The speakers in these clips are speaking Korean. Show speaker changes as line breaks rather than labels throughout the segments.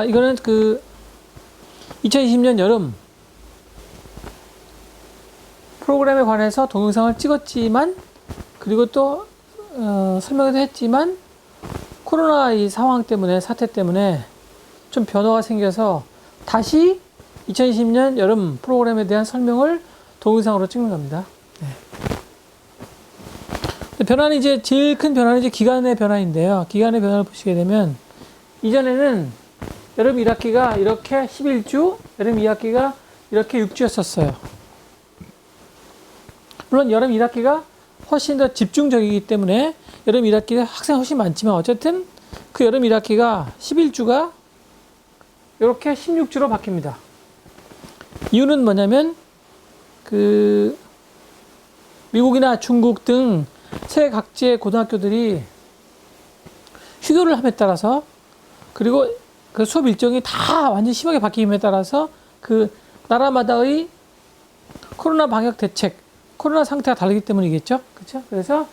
이거는 2020년 여름 프로그램에 관해서 동영상을 찍었지만, 그리고 또, 설명도 했지만, 코로나 이 상황 때문에, 사태 때문에 좀 변화가 생겨서 다시 2020년 여름 프로그램에 대한 설명을 동영상으로 찍는 겁니다. 네. 변화는 제일 큰 변화는 기간의 변화인데요. 기간의 변화를 보시게 되면, 이전에는 여름 1학기가 이렇게 11주, 여름 2학기가 이렇게 6주였었어요. 물론 여름 1학기가 훨씬 더 집중적이기 때문에 여름 1학기에 학생이 훨씬 많지만, 어쨌든 그 여름 1학기가 11주가 이렇게 16주로 바뀝니다. 이유는 뭐냐면 미국이나 중국 등 세계 각지의 고등학교들이 휴교를 함에 따라서, 그리고 그 수업 일정이 다 완전히 심하게 바뀜에 따라서 그 나라마다의 코로나 방역 대책, 코로나 상태가 다르기 때문이겠죠. 그렇죠? 그래서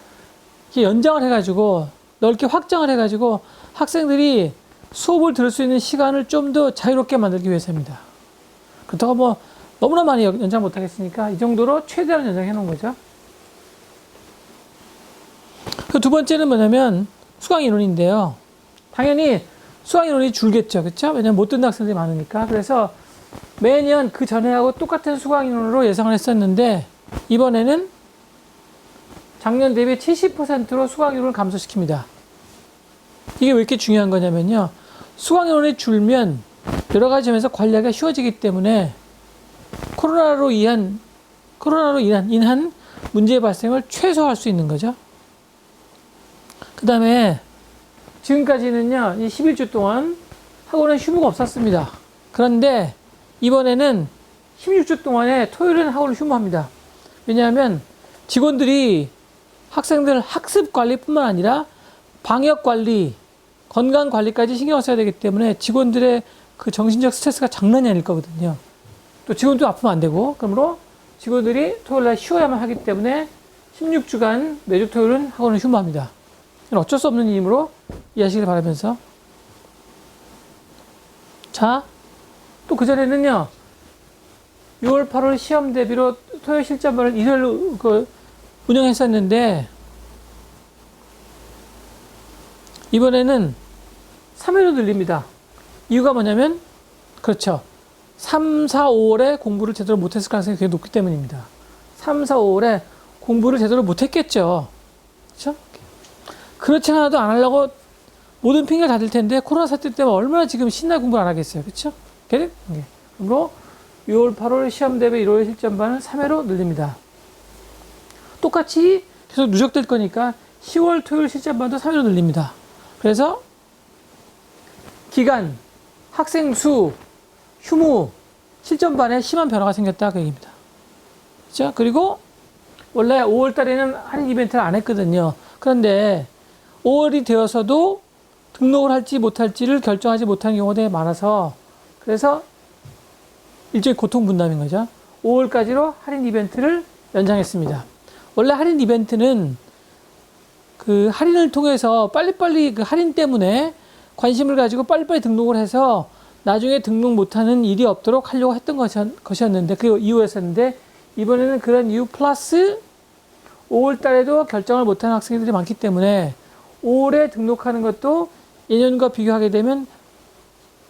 이렇게 연장을 해가지고 넓게 확장을 해가지고 학생들이 수업을 들을 수 있는 시간을 좀 더 자유롭게 만들기 위해서입니다. 그렇다고 너무나 많이 연장 못 하겠으니까 이 정도로 최대한 연장해 놓은 거죠. 그 두 번째는 뭐냐면 수강 인원인데요. 당연히 수강 인원이 줄겠죠. 그렇죠? 왜냐면 못 듣는 학생들이 많으니까. 그래서 매년 그 전에하고 똑같은 수강 인원으로 예상을 했었는데, 이번에는 작년 대비 70%로 수강 인원을 감소시킵니다. 이게 왜 이렇게 중요한 거냐면요. 수강 인원이 줄면 여러 가지 점에서 관리하기가 쉬워지기 때문에 코로나로 인한 문제의 발생을 최소화할 수 있는 거죠. 그 다음에 지금까지는요, 이 11주 동안 학원은 휴무가 없었습니다. 그런데 이번에는 16주 동안에 토요일은 학원을 휴무합니다. 왜냐하면 직원들이 학생들 학습 관리뿐만 아니라 방역 관리, 건강 관리까지 신경 써야 되기 때문에 직원들의 그 정신적 스트레스가 장난이 아닐 거거든요. 또 직원도 아프면 안 되고, 그러므로 직원들이 토요일날 쉬어야만 하기 때문에 16주간 매주 토요일은 학원을 휴무합니다. 어쩔 수 없는 일이므로 이해하시길 바라면서. 자, 또 그전에는요, 6월, 8월 시험 대비로 토요일 실전반을 일요일로 운영했었는데, 이번에는 3회로 늘립니다. 이유가 뭐냐면, 그렇죠. 3, 4, 5월에 공부를 제대로 못했을 가능성이 굉장히 높기 때문입니다. 3, 4, 5월에 공부를 제대로 못했겠죠. 그렇죠? 그렇지 않아도 안 하려고 모든 핑계를 다 댈 텐데, 코로나 사태 때문에 얼마나 지금 신나게 공부를 안 하겠어요. 그렇죠? 그러므로 6월, 8월 시험 대비 1월 실전반을 3회로 늘립니다. 똑같이 계속 누적될 거니까 10월 토요일 실전반도 3회로 늘립니다. 그래서 기간, 학생 수, 휴무, 실전반에 심한 변화가 생겼다 그 얘기입니다. 그렇죠? 그리고 원래 5월 달에는 할인 이벤트를 안 했거든요. 그런데 5월이 되어서도 등록을 할지 못할지를 결정하지 못하는 경우가 되게 많아서, 그래서 일종의 고통분담인 거죠. 5월까지로 할인 이벤트를 연장했습니다. 원래 할인 이벤트는 그 할인을 통해서 빨리빨리 그 할인 때문에 관심을 가지고 빨리빨리 등록을 해서 나중에 등록 못하는 일이 없도록 하려고 했던 것이었는데, 그 이유였었는데, 이번에는 그런 이유 플러스 5월 달에도 결정을 못하는 학생들이 많기 때문에 5월에 등록하는 것도 예년과 비교하게 되면,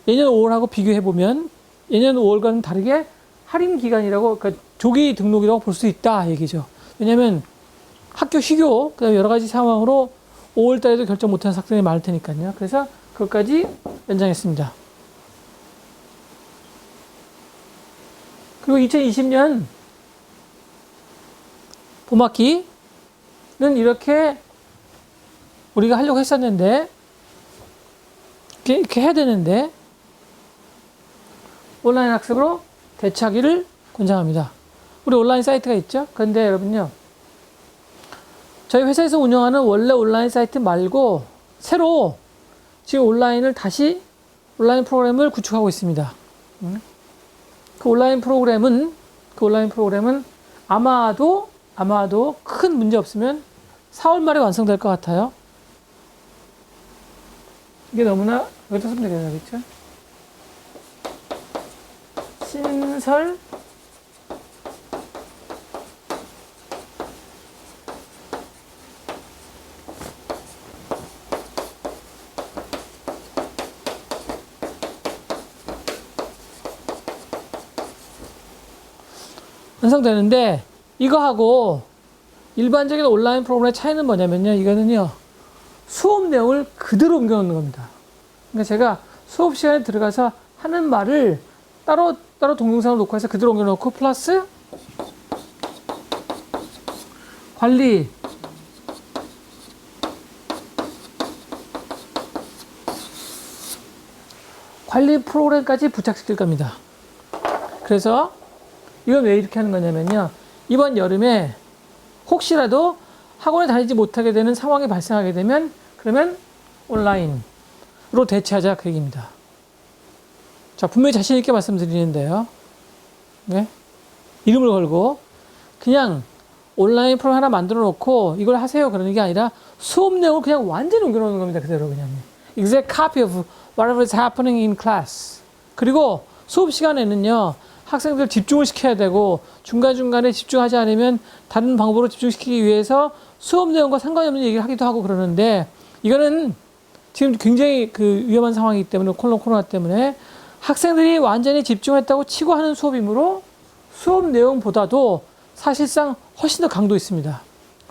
예년 5월하고 비교해보면 예년 5월과는 다르게 할인 기간이라고, 그러니까 조기 등록이라고 볼 수 있다 얘기죠. 왜냐면 학교 휴교, 그다음에 여러 가지 상황으로 5월 달에도 결정 못하는 학생이 많을 테니까요. 그래서 그것까지 연장했습니다. 그리고 2020년 봄학기는 이렇게 우리가 하려고 했었는데, 이렇게 해야 되는데, 온라인 학습으로 대처하기를 권장합니다. 우리 온라인 사이트가 있죠? 그런데 여러분요, 저희 회사에서 운영하는 원래 온라인 사이트 말고 새로 지금 온라인 프로그램을 구축하고 있습니다. 그 온라인 프로그램은 아마도 큰 문제 없으면 4월 말에 완성될 것 같아요. 이게 너무나, 여기다 쓰면 되겠죠? 신설 완성되는데 이거하고 일반적인 온라인 프로그램의 차이는 뭐냐면요. 이거는요. 수업 내용을 그대로 옮겨 놓는 겁니다. 그러니까 제가 수업 시간에 들어가서 하는 말을 따로 동영상을 놓고 해서 그대로 옮겨 놓고 플러스 관리 프로그램까지 부착시킬 겁니다. 그래서 이건 왜 이렇게 하는 거냐면요. 이번 여름에 혹시라도 학원에 다니지 못하게 되는 상황이 발생하게 되면 그러면 온라인으로 대체하자 그 얘기입니다. 자, 분명히 자신 있게 말씀드리는데요. 네? 이름을 걸고 그냥 온라인 프로그램 하나 만들어 놓고 이걸 하세요 그러는 게 아니라 수업 내용을 그냥 완전히 옮겨 놓는 겁니다. 그대로 그냥. Exact copy of whatever is happening in class. 그리고 수업 시간에는요. 학생들 집중을 시켜야 되고 중간중간에 집중하지 않으면 다른 방법으로 집중시키기 위해서 수업 내용과 상관이 없는 얘기를 하기도 하고 그러는데 이거는 지금 굉장히 그 위험한 상황이기 때문에 코로나 때문에 학생들이 완전히 집중했다고 치고 하는 수업이므로 수업 내용보다도 사실상 훨씬 더 강도 있습니다.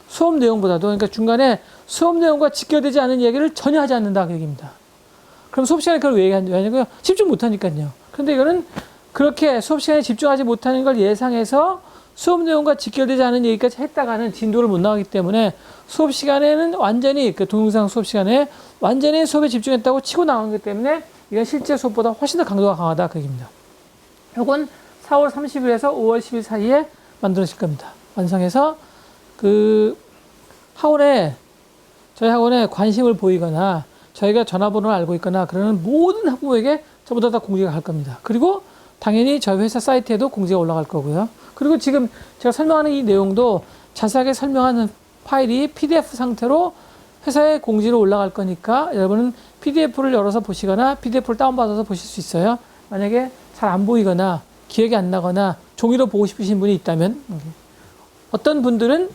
수업 내용보다도 그러니까 중간에 수업 내용과 직결되지 않은 얘기를 전혀 하지 않는다 그 얘기입니다. 그럼 수업 시간에 그걸 왜 얘기하냐고요? 집중 못하니까요. 그런데 이거는 그렇게 수업 시간에 집중하지 못하는 걸 예상해서 수업 내용과 직결되지 않은 얘기까지 했다가는 진도를 못 나가기 때문에 수업 시간에는 완전히 그 동영상 수업 시간에 완전히 수업에 집중했다고 치고 나간 거기 때문에 이건 실제 수업보다 훨씬 더 강도가 강하다 그 얘기입니다. 이건 4월 30일에서 5월 10일 사이에 만들어질 겁니다. 완성해서 그 저희 학원에 관심을 보이거나 저희가 전화번호를 알고 있거나 그러는 모든 학부모에게 저보다 다 공지가 갈 겁니다. 그리고 당연히 저희 회사 사이트에도 공지가 올라갈 거고요. 그리고 지금 제가 설명하는 이 내용도 자세하게 설명하는 파일이 PDF 상태로 회사에 공지로 올라갈 거니까 여러분은 PDF를 열어서 보시거나 PDF를 다운받아서 보실 수 있어요. 만약에 잘 안 보이거나 기억이 안 나거나 종이로 보고 싶으신 분이 있다면 어떤 분들은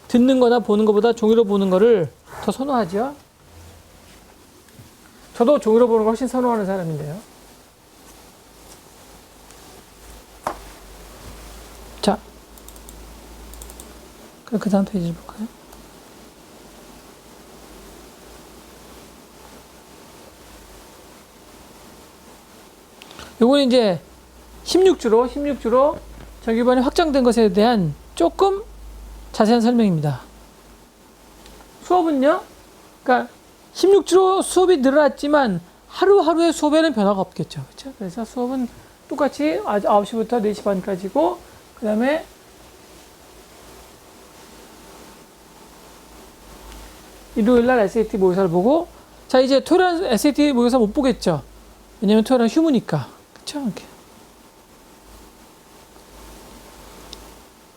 듣는 거나 보는 것보다 종이로 보는 거를 더 선호하죠. 저도 종이로 보는 걸 훨씬 선호하는 사람인데요. 자, 그럼 그 다음 페이지를 볼까요? 요건 이제 16주로 정규반이 확장된 것에 대한 조금 자세한 설명입니다. 수업은요, 그러니까 16주로 수업이 늘어났지만 하루하루의 수업에는 변화가 없겠죠. 그렇죠? 그래서 수업은 똑같이 9시부터 4시 반까지고, 그 다음에 일요일날 SAT 모의사를 보고, 자, 이제 토요일날 SAT 모의사 못 보겠죠. 왜냐면 토요일은 휴무니까. 그쵸? 이렇게.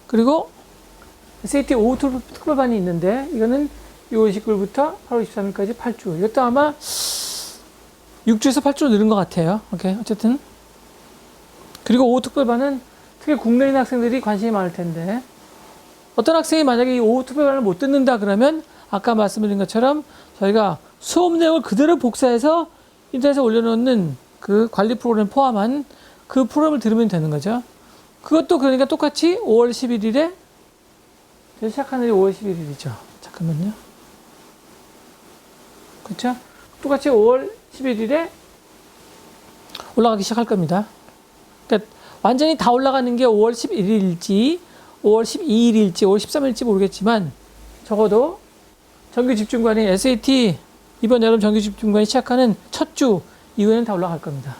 그리고 SAT 오후 특별반이 있는데, 이거는 6월 29일부터 8월 23일까지 8주. 이것도 아마 6주에서 8주로 늘은 것 같아요. 오케이. 어쨌든. 그리고 오후 특별반은 특히 국내에 있는 학생들이 관심이 많을 텐데, 어떤 학생이 만약에 이 오후 특별반을 못 듣는다 그러면, 아까 말씀드린 것처럼 저희가 수업 내용을 그대로 복사해서 인터넷에 올려놓는 그 관리 프로그램 포함한 그 프로그램을 들으면 되는 거죠. 그것도 그러니까 똑같이 5월 11일에 시작하는 날이 5월 11일이죠. 잠깐만요. 그렇죠? 똑같이 5월 11일에 올라가기 시작할 겁니다. 그러니까 완전히 다 올라가는 게 5월 11일일지 5월 12일일지 5월 13일일지 모르겠지만 적어도 정규집중반이 SAT 이번 여름 정규집중반이 시작하는 첫 주 이후에는 다 올라갈 겁니다.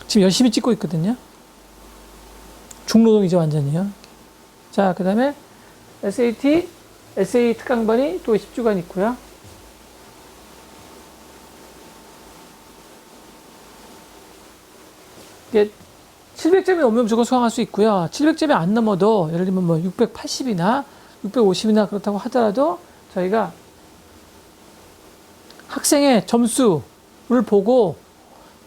지금 열심히 찍고 있거든요. 중노동이죠, 완전히요. 자, 그 다음에 SAT, SA 특강반이 또 10주간 있고요. 이게 700점이 넘으면 무조건 수강할 수 있고요. 700점이 안 넘어도 예를 들면 뭐 680이나 650이나 그렇다고 하더라도 저희가 학생의 점수를 보고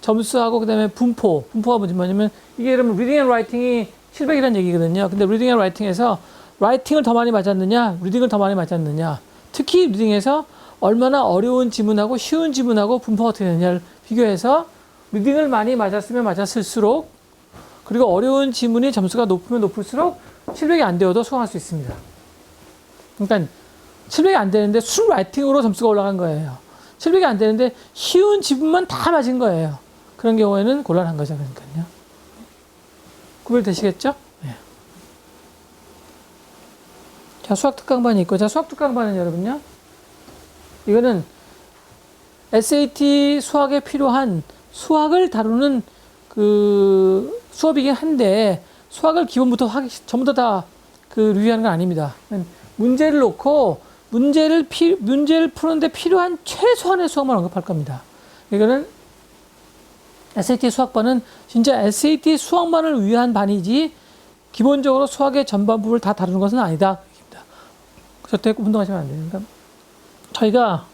점수하고 그다음에 분포가 뭐냐면 이게 여러분 리딩 앤 라이팅이 700이라는 얘기거든요. 근데 리딩 앤 라이팅에서 라이팅을 더 많이 맞았느냐, 리딩을 더 많이 맞았느냐, 특히 리딩에서 얼마나 어려운 지문하고 쉬운 지문하고 분포가 어떻게 되느냐를 비교해서 리딩을 많이 맞았으면 맞았을수록 그리고 어려운 지문이 점수가 높으면 높을수록 700이 안 되어도 수강할 수 있습니다. 그러니까 700이 안 되는데 순 라이팅으로 점수가 올라간 거예요. 700이 안 되는데 쉬운 지문만 다 맞은 거예요. 그런 경우에는 곤란한 거죠. 그러니까요. 구별되시겠죠? 네. 자, 수학 특강반이 있고, 자, 수학 특강반은 여러분요. 이거는 SAT 수학에 필요한 수학을 다루는 그 수업이긴 한데, 수학을 기본부터 전부 다 리뷰하는 건 아닙니다. 문제를 놓고, 문제를 푸는데 필요한 최소한의 수학만 언급할 겁니다. 이거는 SAT 수학반은 진짜 SAT 수학만을 위한 반이지 기본적으로 수학의 전반부를 다 다루는 것은 아니다. 절대 혼동하시면 안 돼요. 그러니까 저희가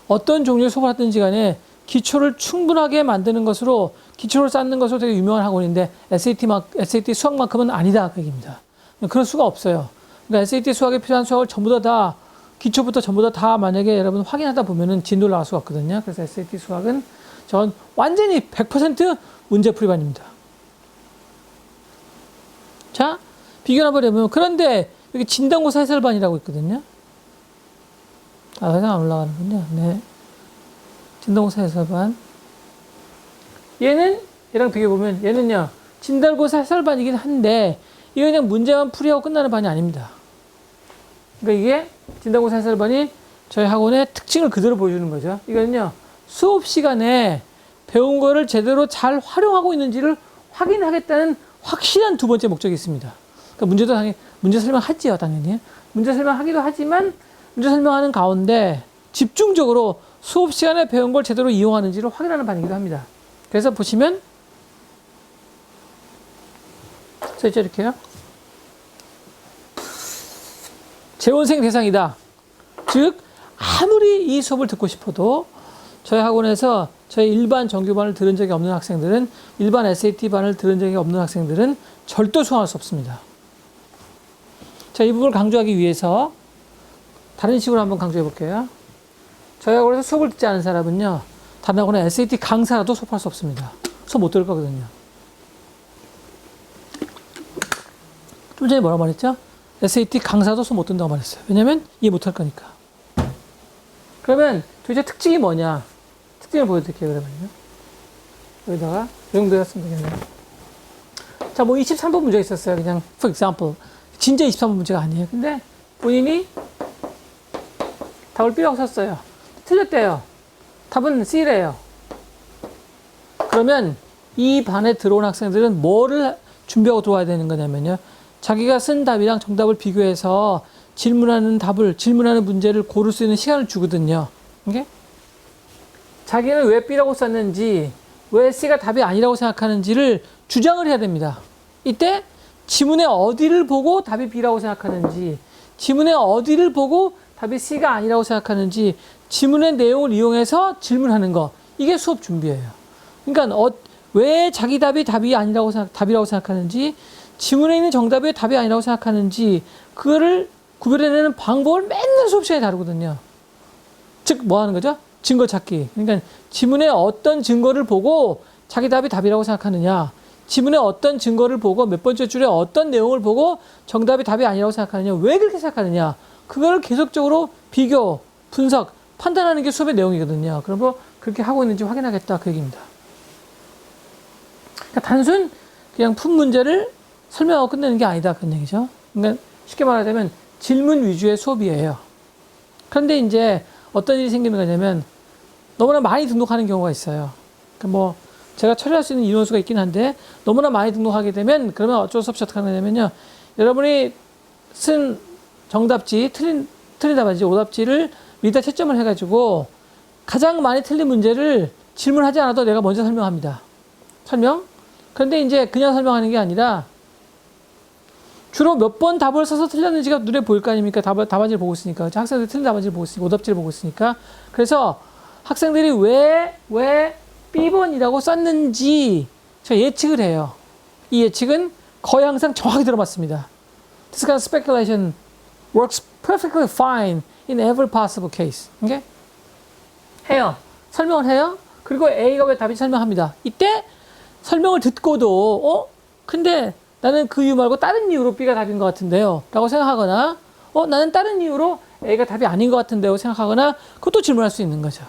어떤 종류의 수업을 하든지 간에 기초를 충분하게 만드는 것으로 기초를 쌓는 것으로 되게 유명한 학원인데 SAT 수학만큼은 아니다. 그 얘기입니다. 그럴 수가 없어요. 그러니까 SAT 수학에 필요한 수학을 전부 다 기초부터 전부 다 만약에 여러분 확인하다 보면은 진도를 나갈 수가 없거든요. 그래서 SAT 수학은 전 완전히 100% 문제풀이반입니다. 자, 비교를 한번 해보면, 그런데 여기 진단고사 해설반이라고 있거든요. 아, 해설 안 올라가는군요. 네. 진단고사 해설반. 얘랑 비교해보면, 얘는요, 진단고사 해설반이긴 한데, 이거 그냥 문제만 풀이하고 끝나는 반이 아닙니다. 그러니까 이게 진단고사 해설반이 저희 학원의 특징을 그대로 보여주는 거죠. 이거는요, 수업 시간에 배운 거를 제대로 잘 활용하고 있는지를 확인하겠다는 확실한 두 번째 목적이 있습니다. 그러니까 문제 설명하지요, 당연히. 문제 설명하기도 하지만, 문제 설명하는 가운데 집중적으로 수업 시간에 배운 걸 제대로 이용하는지를 확인하는 반이기도 합니다. 그래서 보시면, 써있죠, 이렇게요. 재원생 대상이다. 즉, 아무리 이 수업을 듣고 싶어도 저희 학원에서 저희 일반 정규반을 들은 적이 없는 학생들은, 일반 SAT반을 들은 적이 없는 학생들은 절대 수강할 수 없습니다. 자, 이 부분을 강조하기 위해서 다른 식으로 한번 강조해 볼게요. 저희 학원에서 수업을 듣지 않은 사람은요, 다른 학원의 SAT 강사라도 수업할 수 없습니다. 수업 못 들을 거거든요. 좀 전에 뭐라고 말했죠? SAT 강사도 수업 못 듣는다고 말했어요. 왜냐면 이해 못 할 거니까. 그러면 도대체 특징이 뭐냐? 특징을 보여드릴게요, 그러면요. 여기다가 이 정도 했으면 되겠네요. 자, 뭐 23번 문제가 있었어요. 그냥, for example. 진짜 23번 문제가 아니에요. 근데 본인이 답을 B라고 썼어요. 틀렸대요. 답은 C래요. 그러면 이 반에 들어온 학생들은 뭐를 준비하고 들어와야 되는 거냐면요. 자기가 쓴 답이랑 정답을 비교해서 질문하는 문제를 고를 수 있는 시간을 주거든요. 오케이? 자기는 왜 B라고 썼는지, 왜 C가 답이 아니라고 생각하는지를 주장을 해야 됩니다. 이때 지문의 어디를 보고 답이 B라고 생각하는지, 지문의 어디를 보고 답이 C가 아니라고 생각하는지, 지문의 내용을 이용해서 질문하는 거. 이게 수업 준비예요. 그러니까 왜 자기 답이라고 생각하는지, 지문에 있는 정답이 답이 아니라고 생각하는지, 그거를 구별해내는 방법을 맨날 수업 시간에 다루거든요. 즉, 뭐 하는 거죠? 증거 찾기. 그러니까 지문에 어떤 증거를 보고 자기 답이 답이라고 생각하느냐, 지문에 어떤 증거를 보고 몇 번째 줄에 어떤 내용을 보고 정답이 답이 아니라고 생각하느냐, 왜 그렇게 생각하느냐, 그거를 계속적으로 비교, 분석, 판단하는 게 수업의 내용이거든요. 그럼 그렇게 하고 있는지 확인하겠다, 그 얘기입니다. 그러니까 단순 그냥 푼 문제를 설명하고 끝내는 게 아니다, 그런 얘기죠. 그러니까 쉽게 말하자면 질문 위주의 수업이에요. 그런데 이제 어떤 일이 생기는 거냐면 너무나 많이 등록하는 경우가 있어요. 그러니까 뭐 제가 처리할 수 있는 인원수가 있긴 한데 너무나 많이 등록하게 되면 그러면 어쩔 수 없이 어떻게 하냐면요. 여러분이 쓴 정답지, 틀린 답안지, 오답지를 밑에다 채점을 해가지고 가장 많이 틀린 문제를 질문하지 않아도 내가 먼저 설명합니다. 그런데 이제 그냥 설명하는 게 아니라 주로 몇 번 답을 써서 틀렸는지가 눈에 보일 거 아닙니까? 답안지를 보고 있으니까. 학생들이 틀린 답안지를 보고 있으니까, 오답지를 보고 있으니까. 그래서 학생들이 왜 B번이라고 썼는지 제가 예측을 해요. 이 예측은 거의 항상 정확히 들어맞습니다. This kind of speculation works perfectly fine in every possible case. Okay? 해요. 설명을 해요. 그리고 A가 왜 답인지 설명합니다. 이때 설명을 듣고도 근데 나는 그 이유 말고 다른 이유로 B가 답인 것 같은데요 라고 생각하거나 나는 다른 이유로 A가 답이 아닌 것 같은데요 생각하거나 그것도 질문할 수 있는 거죠.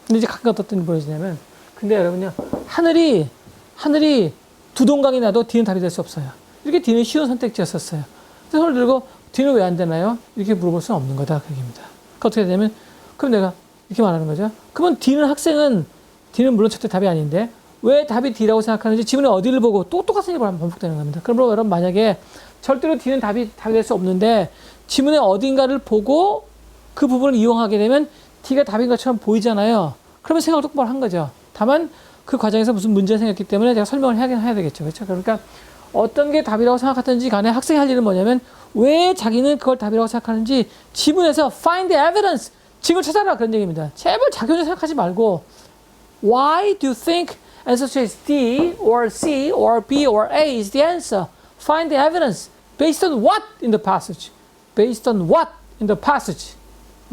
근데 이제 가끔 어떤 일이 벌어지냐면 근데 여러분요 하늘이 두 동강이 나도 D는 답이 될 수 없어요. 이렇게 D는 쉬운 선택지였었어요. 그래서 손을 들고 D는 왜 안 되나요? 이렇게 물어볼 수는 없는 거다 그 얘기입니다. 그러니까 어떻게 되냐면 그럼 내가 이렇게 말하는 거죠. 그러면 D는 물론 절대 답이 아닌데 왜 답이 D라고 생각하는지 지문의 어디를 보고 또 똑같은 일이 반복되는 겁니다. 그럼 여러분 만약에 절대로 D는 답이 될 수 없는데 지문의 어딘가를 보고 그 부분을 이용하게 되면 D가 답인 것처럼 보이잖아요. 그러면 생각을 똑바로 한 거죠. 다만 그 과정에서 무슨 문제가 생겼기 때문에 제가 설명을 해야 되겠죠. 그렇죠? 그러니까 어떤 게 답이라고 생각하든지 간에 학생이 할 일은 뭐냐면 왜 자기는 그걸 답이라고 생각하는지 지문에서 find the evidence, 증거를 찾아라 그런 얘기입니다. 제발 자기 혼자 생각하지 말고 Why do you think answer choice D or C or B or A is the answer? Find the evidence. Based on what in the passage? Based on what in the passage?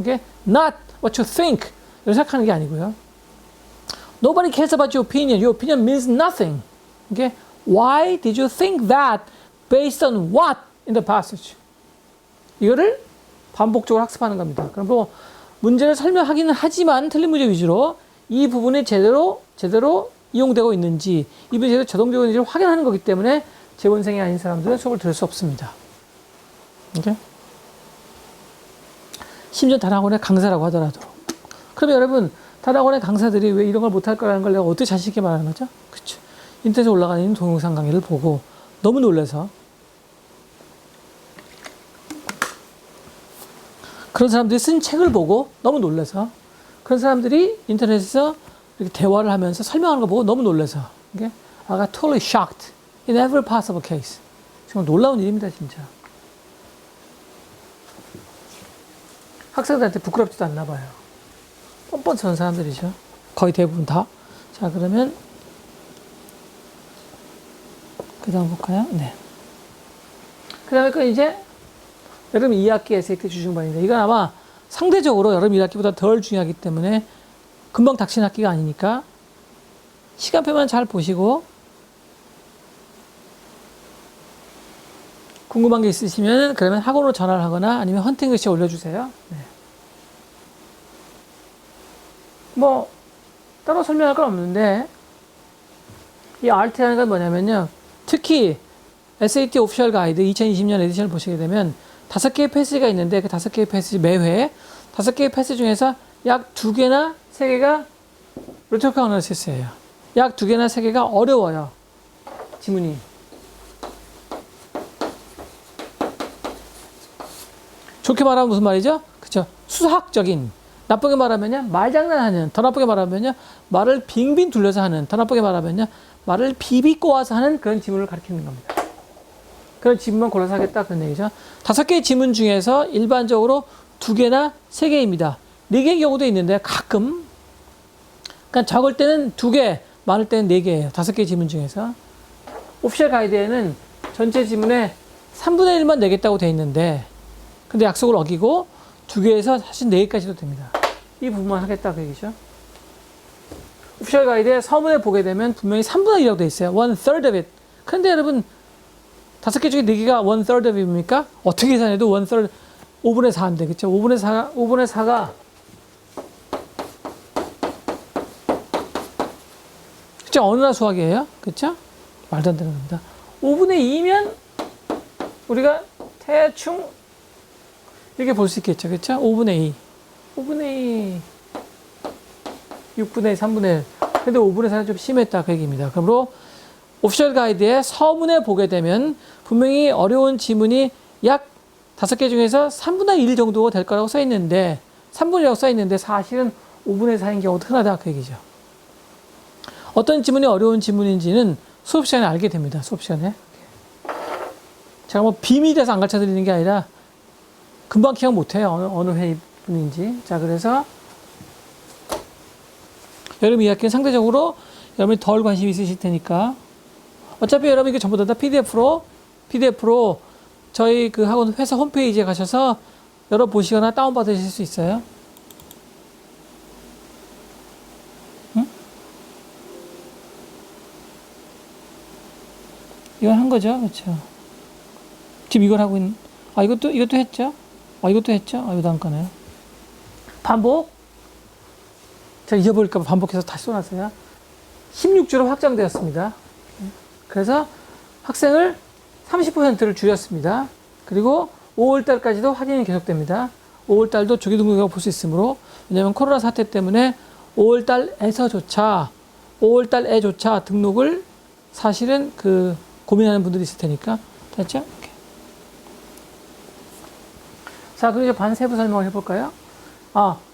Okay? Not what you think. 이렇게 생각하는 게 아니고요. Nobody cares about your opinion. Your opinion means nothing. Okay? Why did you think that? Based on what in the passage? 이거를 반복적으로 학습하는 겁니다. 그럼 뭐 문제를 설명하기는 하지만 틀린 문제 위주로 이 부분이 제대로 이용되고 있는지 이 부분이 제대로 저동되고 있는지를 확인하는 거기 때문에 재원생이 아닌 사람들은 수업을 들을 수 없습니다. 오케이? 심지어 단학원의 강사라고 하더라도. 그러면 여러분 단학원의 강사들이 왜 이런 걸 못할 거라는 걸 내가 어떻게 자신 있게 말하는 거죠? 그렇죠. 인터넷에 올라가는 동영상 강의를 보고 너무 놀라서 그런 사람들이 쓴 책을 보고 너무 놀라서 그런 사람들이 인터넷에서 이렇게 대화를 하면서 설명하는 거 보고 너무 놀라서 okay? I got totally shocked in every possible case. 정말 놀라운 일입니다, 진짜. 학생들한테 부끄럽지도 않나 봐요. 뻔뻔 서는 사람들이죠. 거의 대부분 다. 자, 그러면 그 다음 볼까요? 네. 그 다음에 이제 여러분 2학기 SAT 주중반인데 이건 아마 상대적으로 여러분 1학기보다 덜 중요하기 때문에 금방 닥친 학기가 아니니까 시간표만 잘 보시고 궁금한 게 있으시면 그러면 학원으로 전화를 하거나 아니면 헌팅 글씨에 올려주세요. 네. 뭐 따로 설명할 건 없는데 이 RT라는 건 뭐냐면요. 특히 SAT 오피셜 가이드 2020년 에디션을 보시게 되면 5개의 패스지가 있는데 그 5개의 패스지 매회 5개의 패스 중에서 약 2개나 3개가 로토카 어널시스예요. 약 2개나 3개가 어려워요. 지문이. 좋게 말하면 무슨 말이죠? 그쵸? 수학적인. 나쁘게 말하면요. 말장난하는. 더 나쁘게 말하면요. 말을 빙빙 둘러서 하는. 더 나쁘게 말하면요. 말을 비비 꼬아서 하는 그런 지문을 가리키는 겁니다. 그런 지문만 골라서 하겠다 그런 얘기죠. 5개의 지문 중에서 일반적으로 2개나 3개입니다. 4개의 경우도 있는데 가끔 그러니까 적을 때는 2개, 많을 때는 4개예요. 5개의 지문 중에서. 오피셜 가이드에는 전체 지문의 3분의 1만 내겠다고 돼 있는데 근데 약속을 어기고 2개에서 사실 4개까지도 됩니다. 이 부분만 하겠다 그 얘기죠. 오피셜 가이드에 서문에 보게 되면 분명히 3분의 1이라고 돼 있어요. 1/3 of it. 그런데 여러분 5개 중에 4개가 1/3 of it입니까? 어떻게 계산해도 1/3 5분의 4인데 그쵸? 5분의 4가 그쵸? 어느 날 수학이에요? 그쵸? 말도 안 되는 겁니다. 5분의 2면 우리가 대충 이렇게 볼 수 있겠죠. 그쵸? 5분의 2. 5분의 2. 6분의 2, 3분의 1. 근데 5분의 4는 좀 심했다. 그 얘기입니다. 그러므로 오피셜 가이드에 서문에 보게 되면 분명히 어려운 지문이 약 5개 중에서 3분의 1 정도가 될 거라고 써 있는데 3분의 1이라고 써 있는데 사실은 5분의 4인 경우도 흔하다. 그 얘기죠. 어떤 지문이 어려운 지문인지는 수업 시간에 알게 됩니다. 수업 시간에. 제가 뭐 비밀이라서 안 가르쳐 드리는 게 아니라 금방 기억 못 해요. 어느 회의 분인지. 자, 그래서 여러분 이 학기는 상대적으로 여러분이 덜 관심 있으실 테니까. 어차피 여러분 이게 전부 다 PDF로 저희 그 학원 회사 홈페이지에 가셔서 열어보시거나 다운받으실 수 있어요. 응? 이건 한 거죠. 그렇죠. 지금 이걸 하고 있는, 이것도 했죠? 이것도 했죠? 이거 다음 거네요. 반복. 제가 잊어버릴까봐 반복해서 다시 써놨어요. 16주로 확장되었습니다. 그래서 학생을 30%를 줄였습니다. 그리고 5월달까지도 확인이 계속됩니다. 5월달도 조기 등록이라고 볼 수 있으므로, 왜냐하면 코로나 사태 때문에 5월달에조차 등록을 사실은 고민하는 분들이 있을 테니까. 됐죠? 이렇게. 자, 그리고 이제 반세부 설명을 해볼까요?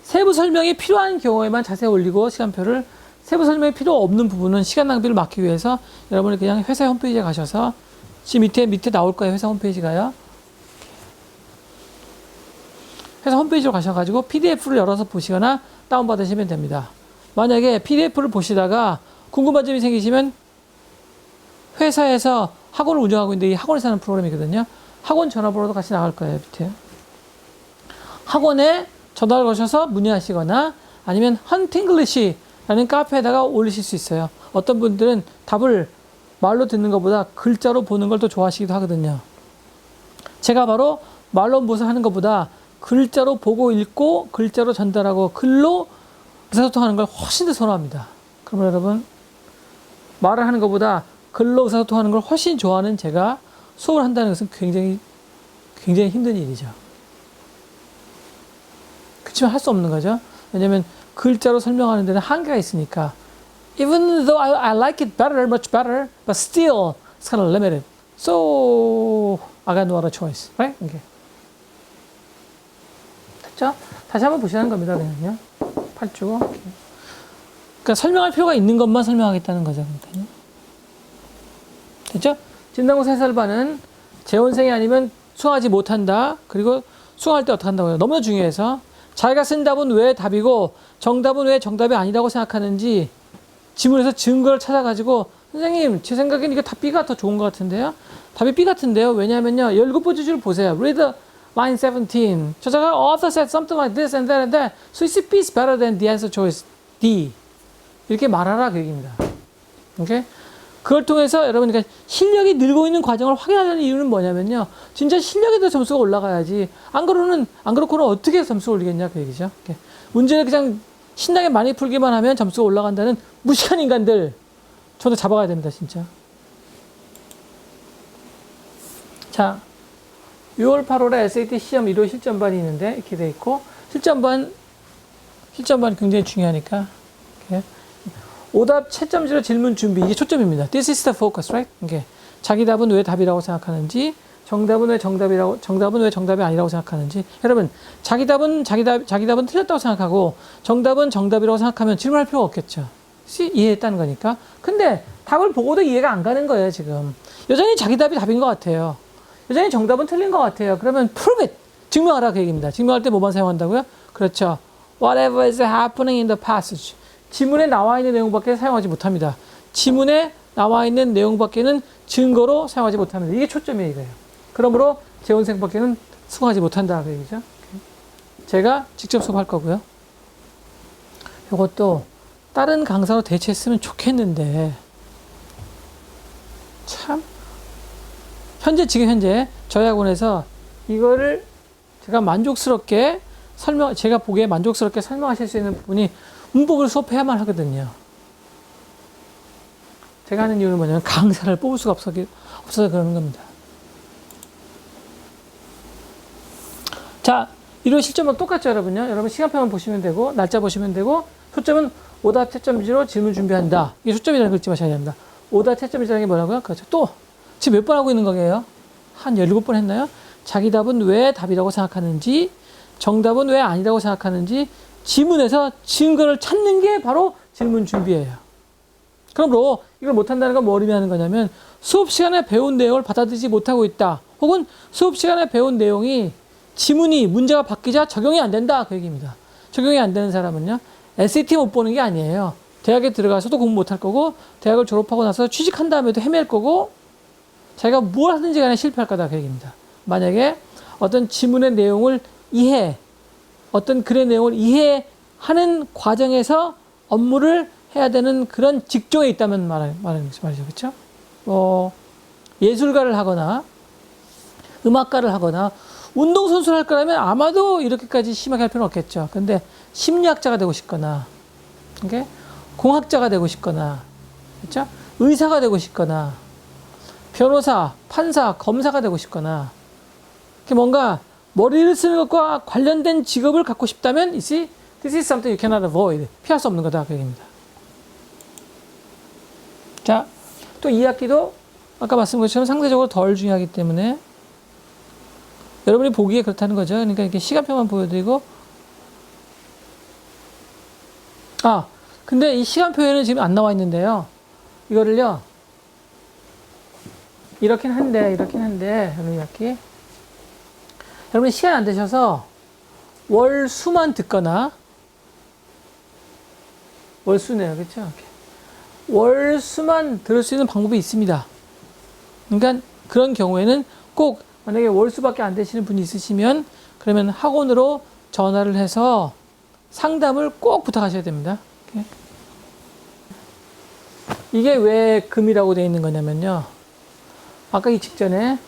세부 설명이 필요한 경우에만 자세히 올리고 시간표를, 세부 설명이 필요 없는 부분은 시간 낭비를 막기 위해서 여러분이 그냥 회사 홈페이지에 가셔서, 지금 밑에 나올 거예요. 회사 홈페이지가요. 회사 홈페이지로 가셔가지고 PDF를 열어서 보시거나 다운받으시면 됩니다. 만약에 PDF를 보시다가 궁금한 점이 생기시면 회사에서 학원을 운영하고 있는데 이 학원에서 하는 프로그램이거든요. 학원 전화번호도 같이 나갈 거예요. 밑에. 학원에 전화를 거셔서 문의하시거나 아니면 헌팅글리시라는 카페에다가 올리실 수 있어요. 어떤 분들은 답을 말로 듣는 것보다 글자로 보는 걸 더 좋아하시기도 하거든요. 제가 바로 말로 무엇을 하는 것보다 글자로 보고 읽고 글자로 전달하고 글로 의사소통하는 걸 훨씬 더 선호합니다. 그러면 여러분, 말을 하는 것보다 글로 의사소통하는 걸 훨씬 좋아하는 제가 수업을 한다는 것은 굉장히 힘든 일이죠. 그렇지만 할 수 없는 거죠. 왜냐하면 글자로 설명하는 데는 한계가 있으니까. Even though I like it better, much better, but still it's kind of limited. So I got no other choice, right? Okay. 됐죠? 다시 한번 보시는 겁니다, 그냥요. 8주. 그러니까 설명할 필요가 있는 것만 설명하겠다는 거죠, 그러니까요. 됐죠? 진단고사 해설반은 재원생이 아니면 수강하지 못한다. 그리고 수강할 때 어떻게 한다고요? 너무나 중요해서 자기가 쓴 답은 왜 답이고 정답은 왜 정답이 아니라고 생각하는지 지문에서 증거를 찾아가지고 선생님 제 생각엔 이거 답 B가 더 좋은 것 같은데요. 답이 B 같은데요. 왜냐하면요. 17번째 줄 보세요. Read line 17. 저자가 author said something like this and that and that. So is B is better than the answer choice D. 이렇게 말하라 그 얘기입니다. 오케이? 그걸 통해서 여러분 그러니까 실력이 늘고 있는 과정을 확인하려는 이유는 뭐냐면요. 진짜 실력에 대해 점수가 올라가야지. 안 그렇고는 어떻게 점수를 올리겠냐 그 얘기죠. 이렇게. 문제를 그냥 신나게 많이 풀기만 하면 점수가 올라간다는 무식한 인간들 저도 잡아가야 됩니다. 진짜. 자, 6월 8월에 SAT 시험 1호 실전반이 있는데 이렇게 돼 있고 실전반 굉장히 중요하니까 이렇게. 오답 채점지로 질문 준비 이게 초점입니다. This is the focus, right? 이게 자기 답은 왜 답이라고 생각하는지, 정답은 왜 정답이 아니라고 생각하는지. 여러분, 자기 답은 틀렸다고 생각하고 정답은 정답이라고 생각하면 질문할 필요가 없겠죠. 이해했다는 거니까. 근데 답을 보고도 이해가 안 가는 거예요, 지금. 여전히 자기 답이 답인 것 같아요. 여전히 정답은 틀린 것 같아요. 그러면 prove it. 증명하라 그 얘기입니다. 증명할 때 뭐만 사용한다고요? 그렇죠. Whatever is happening in the passage. 지문에 나와 있는 내용밖에 사용하지 못합니다. 지문에 나와 있는 내용밖에는 증거로 사용하지 못합니다. 이게 초점이에요, 이거예요. 그러므로 재원생밖에는 수강하지 못한다, 그 얘기죠. 제가 직접 수업할 거고요. 이것도 다른 강사로 대체했으면 좋겠는데, 참, 지금 현재 저희 학원에서 이거를 제가 제가 보기에 만족스럽게 설명하실 수 있는 부분이 문법을 수업해야만 하거든요. 제가 하는 이유는 뭐냐면 강사를 뽑을 수가 없어서 그러는 겁니다. 자, 1호 실전은 똑같죠, 여러분요. 여러분 시간표만 보시면 되고, 날짜 보시면 되고, 초점은 오답 채점지로 질문 준비한다. 이게 초점이라는 걸 잊지 마셔야 됩니다. 오답 채점지라는 게 뭐라고요? 그렇죠. 또, 지금 몇 번 하고 있는 거예요? 한 17번 했나요? 자기 답은 왜 답이라고 생각하는지, 정답은 왜 아니라고 생각하는지, 지문에서 증거를 찾는 게 바로 질문 준비예요. 그러므로 이걸 못한다는 건 뭐 의미하는 거냐면 수업 시간에 배운 내용을 받아들이지 못하고 있다. 혹은 수업 시간에 배운 내용이 지문이 문제가 바뀌자 적용이 안 된다. 그 얘기입니다. 적용이 안 되는 사람은요. SAT 못 보는 게 아니에요. 대학에 들어가서도 공부 못할 거고, 대학을 졸업하고 나서 취직한 다음에도 헤맬 거고, 자기가 뭘 하든지 간에 실패할 거다 그 얘기입니다. 만약에 어떤 지문의 내용을 어떤 글의 내용을 이해하는 과정에서 업무를 해야 되는 그런 직종에 있다면 말하는 말이죠. 그렇죠? 예술가를 하거나 음악가를 하거나 운동선수를 할 거라면 아마도 이렇게까지 심하게 할 필요는 없겠죠. 근데 심리학자가 되고 싶거나, okay? 공학자가 되고 싶거나, 그렇죠? 의사가 되고 싶거나, 변호사, 판사, 검사가 되고 싶거나, 이렇게 뭔가 머리를 쓰는 것과 관련된 직업을 갖고 싶다면, you see, this is something you cannot avoid. 피할 수 없는 거다. 그 얘기입니다. 자, 또 2학기도 아까 말씀드린 것처럼 상대적으로 덜 중요하기 때문에 여러분이 보기에 그렇다는 거죠. 그러니까 이렇게 시간표만 보여드리고, 근데 이 시간표에는 지금 안 나와 있는데요. 이거를요, 이렇긴 한데, 여러분 2학기. 여러분이 시간이 안 되셔서 월, 수만 듣거나, 월수네요. 그렇죠? 월, 수만 들을 수 있는 방법이 있습니다. 그러니까 그런 경우에는 꼭 만약에 월수밖에 안 되시는 분이 있으시면 그러면 학원으로 전화를 해서 상담을 꼭 부탁하셔야 됩니다. 이게 왜 금이라고 되어 있는 거냐면요. 아까 이 직전에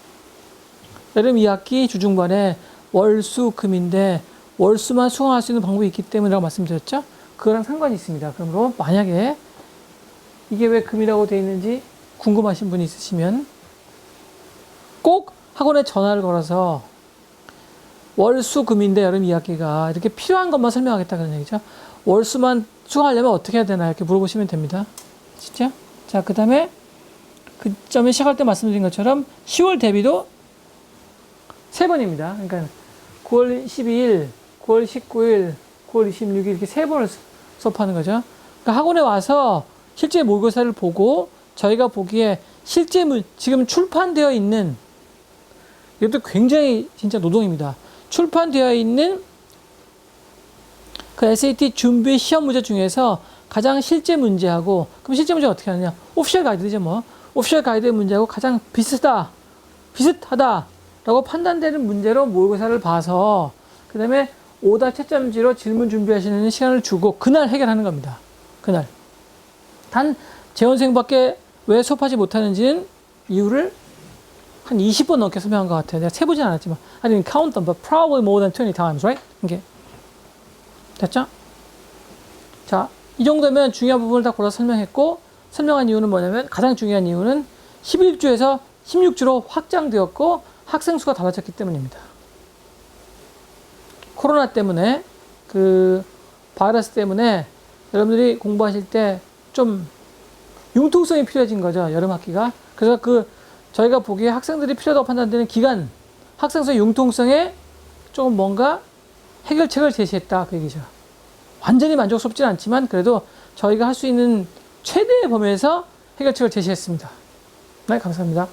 여름 2학기 주중반에 월수 금인데 월수만 수강할 수 있는 방법이 있기 때문이라고 말씀드렸죠. 그거랑 상관이 있습니다. 그러므로 만약에 이게 왜 금이라고 되어 있는지 궁금하신 분이 있으시면 꼭 학원에 전화를 걸어서 월수 금인데 여름 2학기가 이렇게 필요한 것만 설명하겠다 그런 얘기죠. 월수만 수강하려면 어떻게 해야 되나 이렇게 물어보시면 됩니다. 진짜? 자, 그 다음에 그 점에 시작할 때 말씀드린 것처럼 10월 대비도 3번입니다. 그러니까 9월 12일, 9월 19일, 9월 26일 이렇게 3번을 수업하는 거죠. 그러니까 학원에 와서 실제 모의고사를 보고 저희가 보기에 실제 지금 출판되어 있는 이것도 굉장히 진짜 노동입니다. 출판되어 있는 그 SAT 준비 시험 문제 중에서 가장 실제 문제하고, 그럼 실제 문제 어떻게 하느냐? 오피셜 가이드죠, 뭐. 오피셜 가이드의 문제하고 가장 비슷하다라고 판단되는 문제로 모의고사를 봐서, 그 다음에 오답 채점지로 질문 준비하시는 시간을 주고, 그날 해결하는 겁니다. 그날. 단, 재원생밖에 왜 수업하지 못하는지는 이유를 한 20번 넘게 설명한 것 같아요. 내가 세보진 않았지만. I didn't count them, but probably more than 20 times, right? 이게. 됐죠? 자, 이 정도면 중요한 부분을 다 골라서 설명했고, 설명한 이유는 뭐냐면, 가장 중요한 이유는 11주에서 16주로 확장되었고, 학생 수가 달라졌기 때문입니다. 코로나 때문에, 그, 바이러스 때문에 여러분들이 공부하실 때 좀 융통성이 필요해진 거죠. 여름 학기가. 그래서 저희가 보기에 학생들이 필요하다고 판단되는 기간, 학생수의 융통성에 조금 뭔가 해결책을 제시했다. 그 얘기죠. 완전히 만족스럽지는 않지만 그래도 저희가 할 수 있는 최대의 범위에서 해결책을 제시했습니다. 네, 감사합니다.